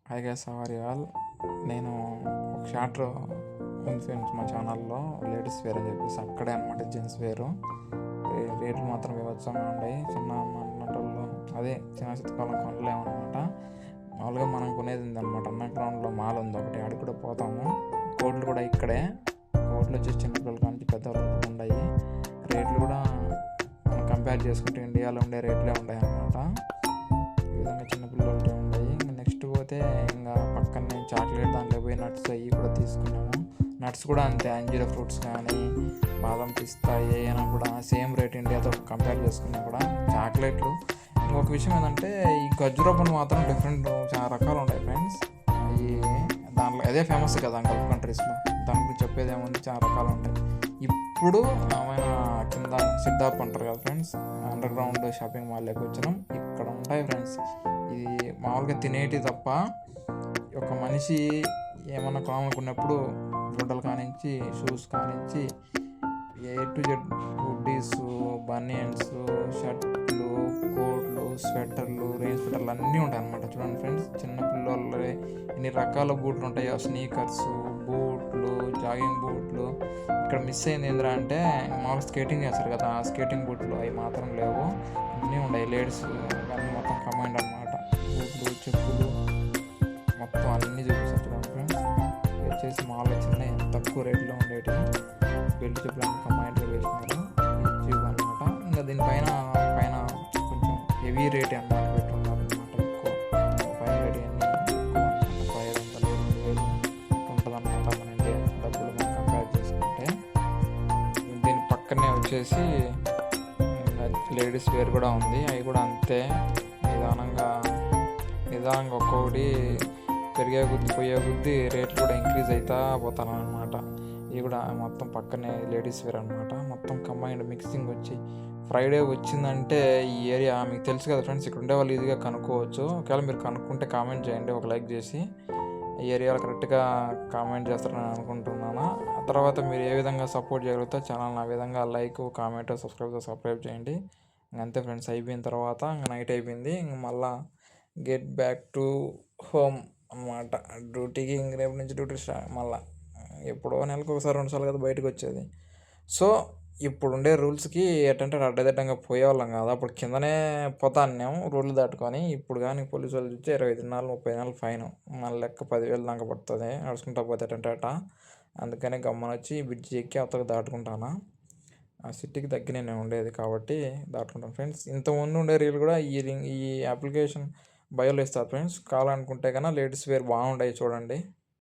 Hi guys, how are you all. నేను ఒక short ఉంది ఫ్రెండ్స్ మా ఛానల్లో, లేడీస్ వేర్ అని చెప్పేసి. అక్కడే అనమాట జెంట్స్ వేరు. రేట్లు మాత్రం వివత్సంగా ఉన్నాయి. చిన్న మనటోళ్ళు అదే చిన్న చిత్తకాలం కొనలేమన్నమాట. మామూలుగా మనం కొనేది ఉందన్నమాట. అన్న గ్రౌండ్లో మాల్ ఉంది ఒకటి, ఆడికి కూడా పోతాము. కోట్లు కూడా ఇక్కడే. కోట్లు వచ్చేసి చిన్నపిల్లల కానీ పెద్దవాళ్ళు ఉన్నాయి. రేట్లు కూడా మనం కంపేర్ చేసుకుంటే ఇండియాలో ఉండే రేట్లే ఉంటాయి అన్నమాట. ఈ విధంగా చిన్నపిల్లలకి ఉన్నాయి. నెక్స్ట్ పోతే ఇంకా పక్కనే చాక్లెట్ దాంట్లో పోయి నట్స్ అవి కూడా తీసుకున్నాము. నట్స్ కూడా అంతే, అంజీరా ఫ్రూట్స్ కానీ బాదం పిస్తా ఏమైనా కూడా సేమ్ రేట్ ఇండియాతో కంపేర్ చేసుకున్నా కూడా. చాక్లెట్లు ఇంకొక విషయం ఏంటంటే, ఈ ఖర్జూరా పండు మాత్రం డిఫరెంట్ చాలా రకాలు ఉంటాయి ఫ్రెండ్స్. అవి దాంట్లో అదే ఫేమస్ కదా గల్ఫ్ కంట్రీస్లో. దాని గురించి చెప్పేది ఏముంది, చాలా రకాలు ఉంటాయి. ఇప్పుడు ఆమె కింద సిద్ధార్థ్ అంటారు కదా ఫ్రెండ్స్, అండర్ గ్రౌండ్ షాపింగ్ మాల్లోకి వచ్చినాం. ఇక్కడ ఉంటాయి ఫ్రెండ్స్. ఇది మామూలుగా తినేటి తప్ప ఒక మనిషి ఏమన్నా కొనాలనుకున్నప్పుడు గుడ్డలు కానించి షూస్ కానించి A to Z hoodies, banians, షర్ట్లు, కోట్లు, స్వెటర్లు, రెయిన్ స్వెటర్లు అన్నీ ఉంటాయి అన్నమాట. చూడండి ఫ్రెండ్స్, చిన్నపిల్లలు ఎన్ని రకాల బూట్లు ఉంటాయో, స్నీకర్స్, బూట్లు, జాగింగ్ బూట్లు. ఇక్కడ మిస్ అయింది ఏంద్రా అంటే, మామూలుగా స్కేటింగ్ చేస్తారు కదా, ఆ స్కేటింగ్ బూట్లు అవి మాత్రం లేవు. అన్నీ ఉన్నాయి లేడీస్ కానీ మొత్తం కమాండ్ అనమాట. బూట్లు, చెప్పులు మొత్తం అన్నీ చూపిస్తారు చూడండి ఫ్రెండ్స్. వచ్చేసి మామూలుగా చిన్న తక్కువ రేట్లో ఉండేటి బెల్ట్ చెప్పులన్నీ కమాండ్లో వేసినారు. జీబ్ అనమాట. ఇంకా దీనిపైన పైన కొంచెం హెవీ రేట్ అని పెట్టున్నారు అనమాట. ఎక్కువ పైన రేట్ అన్నీ ఎక్కువ అనమాట. 500, 2000 ఉంటుంది అనమాట. మన ఇండియా డబ్బులు మనం కంపేర్ చేసుకుంటే. దీని పక్కనే వచ్చేసి లేడీస్ వేర్ కూడా ఉంది. అవి కూడా అంతే, నిదానంగా ఒక్కొక్కటి పెరిగే కొద్ది పోయే కొద్ది రేట్లు కూడా ఇంక్రీజ్ అవుతా పోతాను అనమాట. ఇవి కూడా మొత్తం పక్కనే లేడీస్ వేర్ అనమాట. మొత్తం కంబైన్డ్ మిక్సింగ్ వచ్చి ఫ్రైడే వచ్చిందంటే ఈ ఏరియా మీకు తెలుసు కదా ఫ్రెండ్స్. ఇక్కడ ఉండే వాళ్ళు ఈజీగా కనుక్కోవచ్చు. ఒకవేళ మీరు కనుక్కుంటే కామెంట్ చేయండి, ఒక లైక్ చేసి. ఈ ఏరియాలో కరెక్ట్గా కామెంట్ చేస్తారని అనుకుంటున్నాను. ఆ తర్వాత మీరు ఏ విధంగా సపోర్ట్ చేయగలుగుతా ఛానల్ ఆ విధంగా లైక్, కామెంట్, సబ్స్క్రైబ్ చేయండి. అంతే ఫ్రెండ్స్. అయిపోయిన తర్వాత ఇంకా నైట్ అయిపోయింది. ఇంక మళ్ళా గెట్ బ్యాక్ టు హోమ్ అనమాట. డ్యూటీకి ఇంక రేపు నుంచి డ్యూటీ మళ్ళీ ఎప్పుడో నెలకు ఒకసారి 2 సార్లు కదా బయటకు వచ్చేది. సో ఇప్పుడు ఉండే రూల్స్కి ఏంటంటే అడ్డదిడ్డంగా పోయేవాళ్ళం కాదు. అప్పుడు కిందనే పోతాన్నాము రూళ్ళు దాటుకొని. ఇప్పుడు కానీ పోలీసు వాళ్ళు చూస్తే 25 దినాలు 30 దినాలు ఫైన్, మన లెక్క 10,000 దాకా పడుతుంది నడుచుకుంటా పోతే అట. అందుకనే గమ్మన వచ్చి బ్రిడ్జి ఎక్కి అవతలకు దాటుకుంటాను. ఆ సిటీకి దగ్గర నేను ఉండేది కాబట్టి దాటుకుంటాను ఫ్రెండ్స్. ఇంతకుముందు ఉండే రీల్ కూడా ఈ అప్లికేషన్ బయోలో ఇస్తారు ఫ్రెండ్స్. కావాలనుకుంటే కన్నా లేడీస్ వేర్ బాగుంటాయి చూడండి.